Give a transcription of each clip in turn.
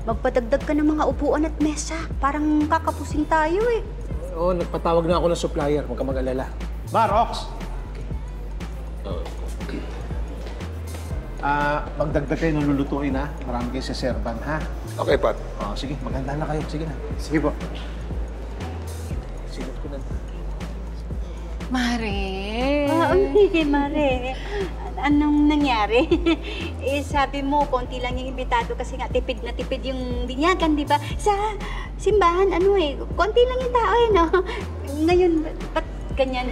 magpadagdag ka ng mga upuan at mesa. Parang kakapusing tayo eh. Oo, nagpatawag na ako ng supplier. Huwag ka mag-alala. Barox! Magdagdag kayo ng lulutuin, ha? Marami kayo seserban, ha? Okay, Pat. Sige, maganda na kayo. Sige na. Sige po. Silot ko na. Mare! Mare, anong nangyari? Sabi mo, konti lang yung imbitado kasi nga tipid na tipid yung binyagan, di ba? Sa simbahan, konti lang yung tao no? Ngayon, ba't ganyan?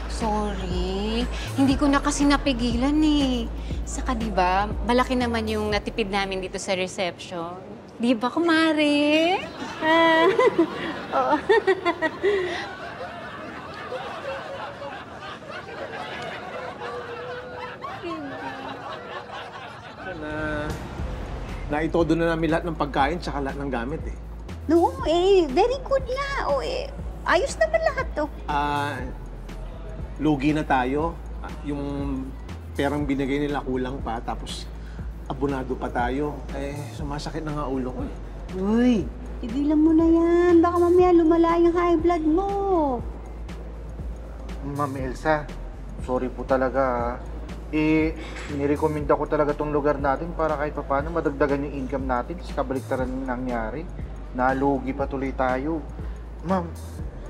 Sorry. Hindi ko na kasi napigilan eh. Saka di ba, malaki naman yung natipid namin dito sa reception. Di ba, kumare? Oo. Naitodo na namin lahat ng pagkain tsaka lahat ng gamit, eh. No, very good nga. Ayos naman lahat to. Lugi na tayo. Yung perang binigay nila kulang pa, tapos abonado pa tayo. Sumasakit na nga ulo ko. Uy, tigilan mo na yan. Baka mamaya lumala yung high blood mo. Ma'am Elsa, sorry po talaga. Nirekomenda ko talaga tong lugar natin para kahit paano madagdagan yung income natin kasi kabaliktaran yung nangyari. Nalugi pa tuloy tayo. Ma'am,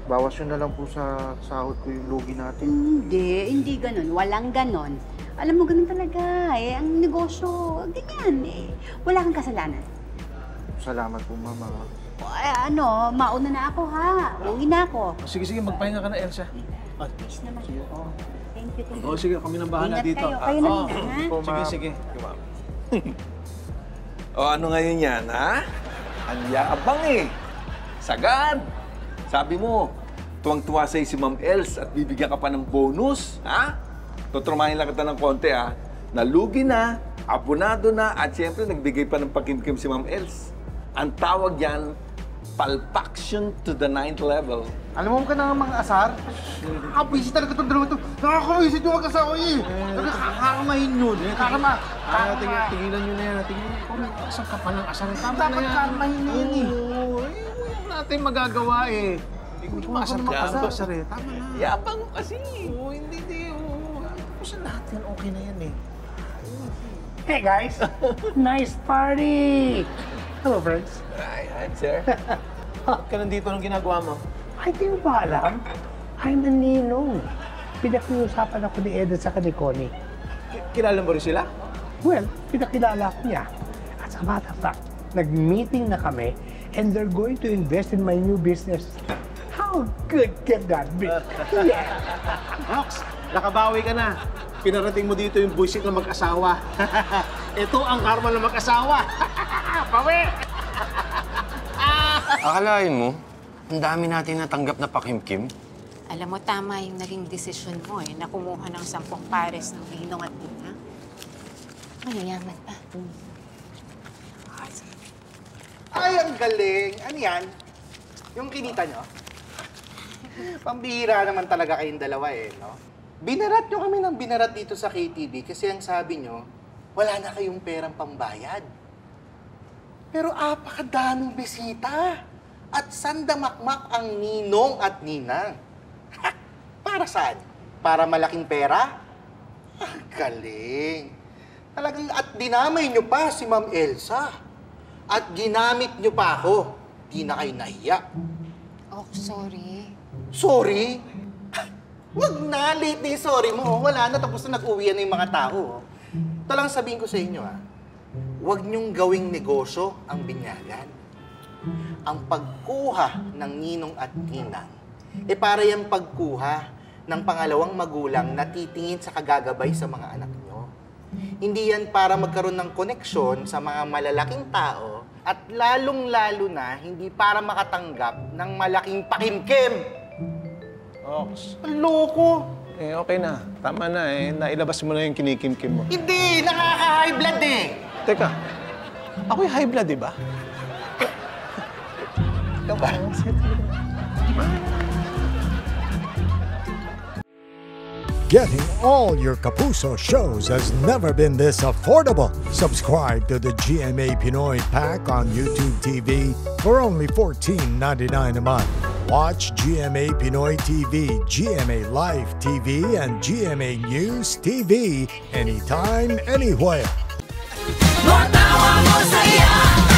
bawas yun na lang po sa sahod ko yung lugi natin. Hindi ganun. Walang ganun. Alam mo, ganun talaga. Ang negosyo, ganyan Wala kang kasalanan. Salamat po, Mama. Mauna na ako ha. Uwi na ako. Sige, magpahinga ka na, Elsa. Yes naman. Thank you. Sige, kami nang bahala Ingat dito. Kayo na rin, ha? Sige. Ano ngayon yan, ha? Ang yabang eh. Sagad. Sabi mo, tuwang-tuwa sa'yo si Ma'am Els at bibigyan ka pa ng bonus, ha? Tutrumahin lang kita ng konti, ha? Nalugi na, abonado na, at siyempre nagbigay pa ng pakimkim si Ma'am Els. Ang tawag yan, palpaction to the 9th level. Alam mo ka na mga asar? Nakakabwisit talaga itong dalawa ito. Nakakabwisit yung mag-asawa Nakakamahin yun. Tigilan nyo na yan. Asang ka pa ng asar. Tama na yan. Dapat kamahin na yun Wala natin magagawa eh. Hindi ko asar pa asar eh. Tama na. Yabang kasi. Hindi. Pusan natin. Okay na yan eh. Hey guys! Nice party! Hello, friends. Hi, sir. Ba't ka nandito nung ginagawa mo? Ay, di mo ba alam? I'm a ninong. Pinakiusapan ako ni Eden sa ni Connie. Kilala mo rin sila? Well, pinakilala ko niya. As a matter of fact, nag-meeting na kami and they're going to invest in my new business. How good can that be? Yeah! Rox, nakabawi ka na. Pinarating mo dito yung buisit na mag-asawa. Ito ang karma ng mag-asawa. Pawi! Akalain mo, ang dami natin natanggap na pakimkim. Alam mo, tama yung naging desisyon mo na kumuha ng 10 pares ng ninong at nina. Mayayaman pa. Ay, ang galing! Ano yan? Yung kinita nyo? Pambihira naman talaga kayong dalawa no? Binarat nyo kami ng binarat dito sa KTV kasi ang sabi nyo, wala na kayong perang pambayad. Pero apakadaming bisita. At sandamakmak ang ninong at ninang. Para saan? Para malaking pera? Galing. Talagang at dinamay nyo pa si Ma'am Elsa. At ginamit nyo pa ako. Di na kayo nahiya. Oh, sorry. Sorry? Wag na, late na yung sorry mo. Wala na, tapos na nag-uwian na yung mga tao. Ito lang sabihin ko sa inyo, Huwag niyong gawing negosyo ang binyagan. Ang pagkuha ng ninong at ninang, para yung pagkuha ng pangalawang magulang na titingin sa kagagabay sa mga anak niyo. Hindi yan para magkaroon ng koneksyon sa mga malalaking tao at lalong-lalo na hindi para makatanggap ng malaking pakimkim. Rox. Loko! Okay na. Tama na Nailabas mo na yung kinikimkim mo. Hindi! Nakaka-high blood Teka, ako yung high blood, di ba? Ikaw ba? Getting all your Kapuso shows has never been this affordable. Subscribe to the GMA Pinoy Pack on YouTube TV for only $14.99 a month. Watch GMA Pinoy TV, GMA Live TV, and GMA News TV anytime, anywhere. Matawa mo saya.